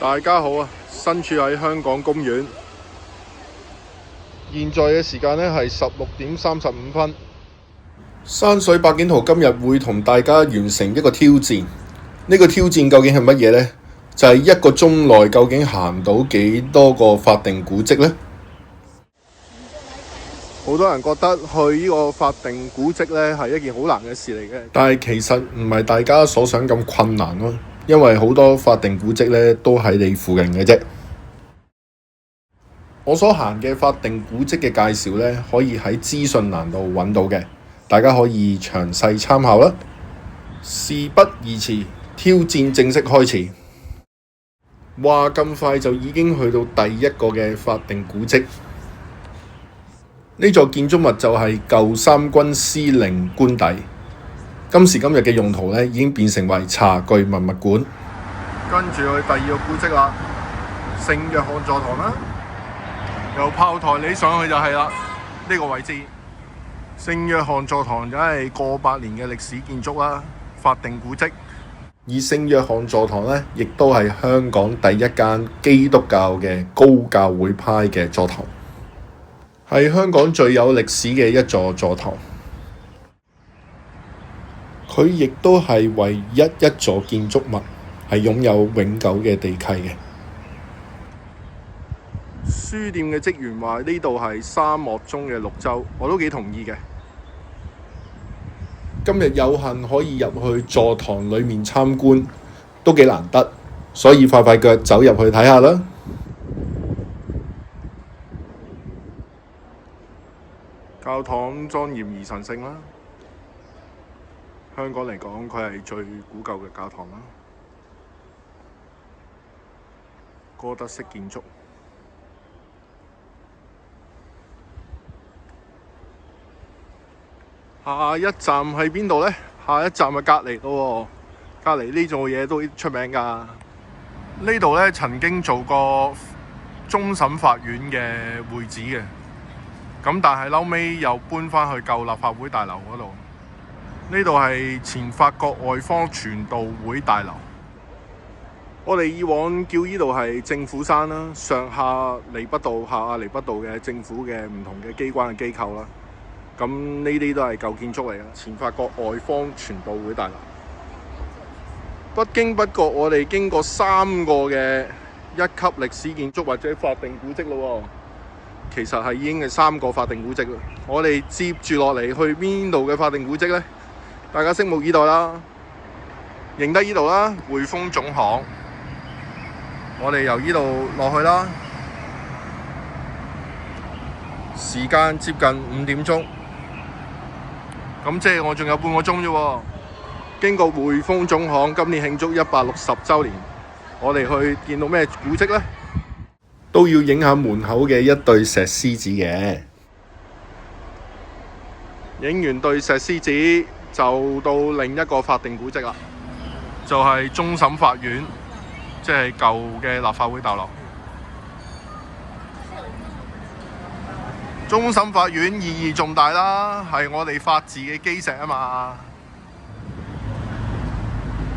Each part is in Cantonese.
大家好啊！身處喺香港公園，現在嘅時間呢係16:35。山水百景圖今日會同大家完成一個挑戰。呢個挑戰究竟係乜嘢呢？就係一個鐘內究竟行到幾多個法定古蹟呢？好多人覺得去呢個法定古蹟呢係一件好難嘅事嚟嘅，但係其實唔係大家所想咁困難咯。因為好多法定古蹟呢都喺你附近嘅啫。我所行嘅法定古蹟嘅介紹呢，可以喺資訊欄度揾到嘅，大家可以詳細參考啦。事不宜遲，挑戰正式開始。話咁快就已經去到第一個嘅法定古蹟。呢座建築物就係舊三軍司令官邸。今時今日嘅用途呢，已經變成為茶具文物館。跟住去第二個古蹟啦，聖約翰座堂啦。由炮台你上去就係啦，呢個位置。聖約翰座堂就係過百年嘅歷史建築啦，法定古蹟。而聖約翰座堂呢，亦都係香港第一間基督教嘅高教會派嘅座堂，係香港最有歷史嘅一座座堂。佢亦都係唯一一座建築物係擁有永久嘅地契嘅。書店嘅職員話呢度係沙漠中嘅綠洲，我都幾同意嘅。今日有幸可以入去座堂裡面參觀，都幾難得，所以快快腳走入去睇下啦。教堂莊嚴而神聖啦。香港嚟講，佢係最古舊嘅教堂啦。哥德式建築。下一站喺邊度呢？下一站係隔離咯，隔離呢座嘢都出名㗎。呢度呢曾經做過終審法院嘅會址嘅，咁但係後尾又搬返去舊立法會大樓嗰度。呢度係前法國外方傳道會大樓。我哋以往叫呢度係政府山啦，上下彌畢道、下亞厘畢道嘅政府嘅唔同嘅機關嘅機構啦。咁呢啲都係舊建築嚟嘅，前法國外方傳道會大樓。不經不覺，我哋經過3個嘅一級歷史建築或者法定古蹟咯。其實係已經係3個法定古蹟啦。我哋接住落嚟去邊度嘅法定古蹟呢？大家拭目以待啦！認得呢度啦，匯豐總行。我哋由呢度落去啦。時間接近5點鐘，咁即係我仲有半個鐘啫喎。經過匯豐總行，今年慶祝160週年，我哋去見到咩古蹟呢？都要影下門口嘅一對石獅子嘅。影完對石獅子，就到另一個法定古蹟啦，就係終審法院，即係舊嘅立法會大樓。終審法院意義重大啦，係我哋法治嘅基石啊嘛。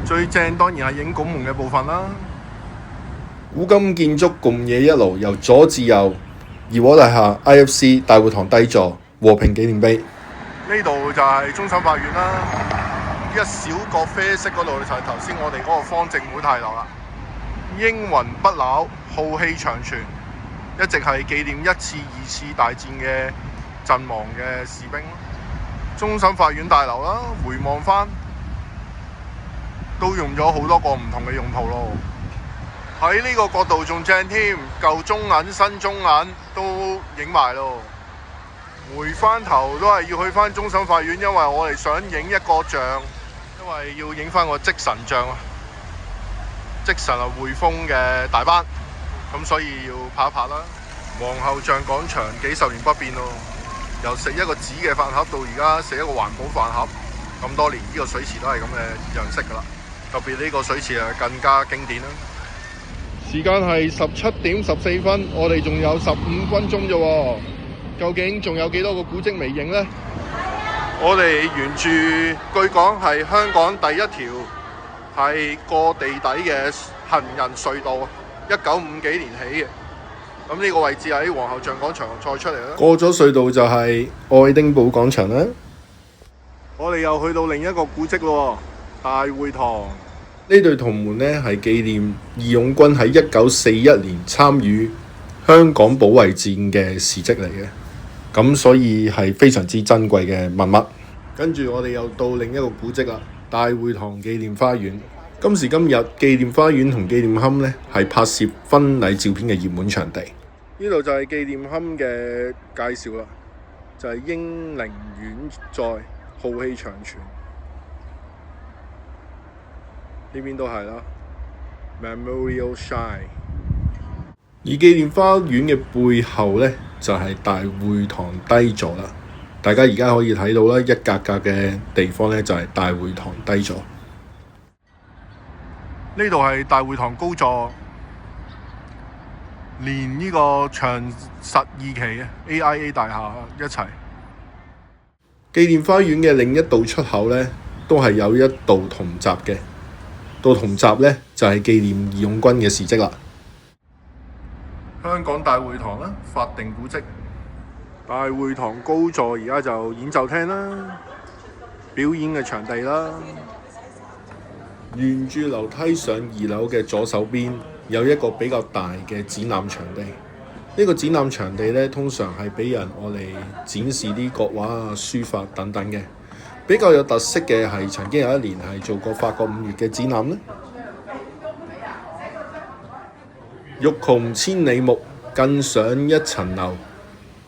最正當然係影拱門嘅部分啦。古今建築共冶一爐，由左至右，怡和大廈、IFC 大會堂低座、和平紀念碑。呢度就係終審法院啦，一小個啡色嗰度就係頭先我哋嗰個方正會大樓啦。英魂不朽，浩氣長存，一直係紀念1次、2次大戰嘅陣亡嘅士兵。終審法院大樓啦，回望返都用咗好多個唔同嘅用途咯。喺呢個角度仲正添，舊中銀、新中銀都影埋咯。回翻頭都係要去翻終審法院，因為我哋想影一個像，因為要影翻個職神像啊。職神係匯豐嘅大班，咁所以要拍一拍啦。皇后像廣場幾十年不變咯，由食一個紙嘅飯盒到而家食一個環保飯盒，咁多年呢個水池都係咁嘅樣式噶啦。特別呢個水池係更加經典啦。時間係17:14，我哋仲有15分鐘啫喎。究竟仲有幾多個古蹟未影呢？我哋沿住據講係香港第一條係過地底嘅行人隧道， 1950幾年起嘅。咁呢個位置喺皇后像廣場再出嚟啦。過咗隧道就係愛丁堡廣場啦。我哋又去到另一個古蹟咯，大會堂。呢對銅門呢係紀念義勇軍喺1941年參與香港保衛戰嘅事蹟嚟嘅，咁所以係非常之珍貴嘅文物。跟住我哋又到另一個古蹟啦，大會堂紀念花園。今時今日，紀念花園同紀念龕呢係拍攝婚禮照片嘅熱門場地。呢度就係紀念龕嘅介紹啦，就係英靈遠在，浩氣長存。呢邊都係啦 ，Memorial Shrine。而紀念花園嘅背後呢，就係大會堂低座啦。大家而家可以睇到啦，一格格嘅地方呢，就係大會堂低座。呢度係大會堂高座，連呢個長實二期 AIA 大廈一齊。紀念花園嘅另一道出口呢，都係有一道銅閘嘅。道銅閘呢，就係紀念義勇軍嘅事蹟啦。香港大會堂啦，法定古蹟。大會堂高座而家就演奏廳啦，表演嘅場地啦。沿住樓梯上2樓嘅左手邊有一個比較大嘅展覽場地。呢個展覽場地呢，通常係俾人我嚟展示啲國畫啊、書法等等嘅。比較有特色嘅係曾經有一年係做過法國5月嘅展覽咧。欲窮千里目，更上一層樓。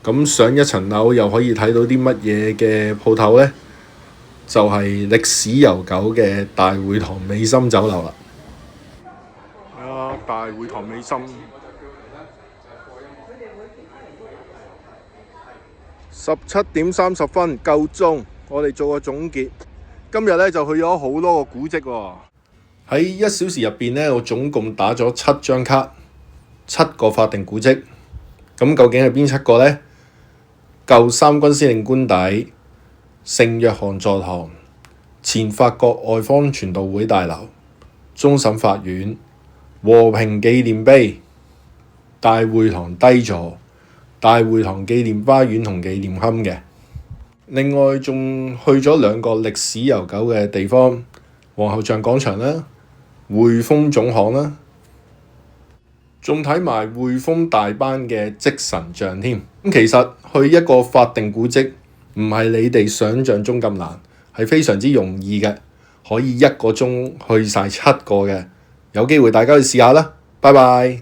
咁上一層樓又可以睇到啲乜嘢嘅鋪頭呢？就係歷史悠久嘅大會堂美心酒樓啦。大會堂美心。17:30夠鐘，我哋做個總結。今日咧就去咗好多個古蹟喎。喺1小時入邊呢，我總共打咗7張卡，7個法定古蹟。咁究竟係邊7個呢？舊三軍司令官邸、聖約翰座堂、前法國外方傳道會大樓、終審法院、和平紀念碑、大會堂低座、大會堂紀念花園同紀念龕嘅。另外仲去咗2個歷史悠久嘅地方，皇后像廣場啦、匯豐總行啦，仲睇埋匯豐大班嘅積神像添。咁其實去一個法定古蹟唔係你哋想象中咁難，係非常之容易嘅，可以1個鐘去晒7個嘅。有機會大家去試下啦，拜拜。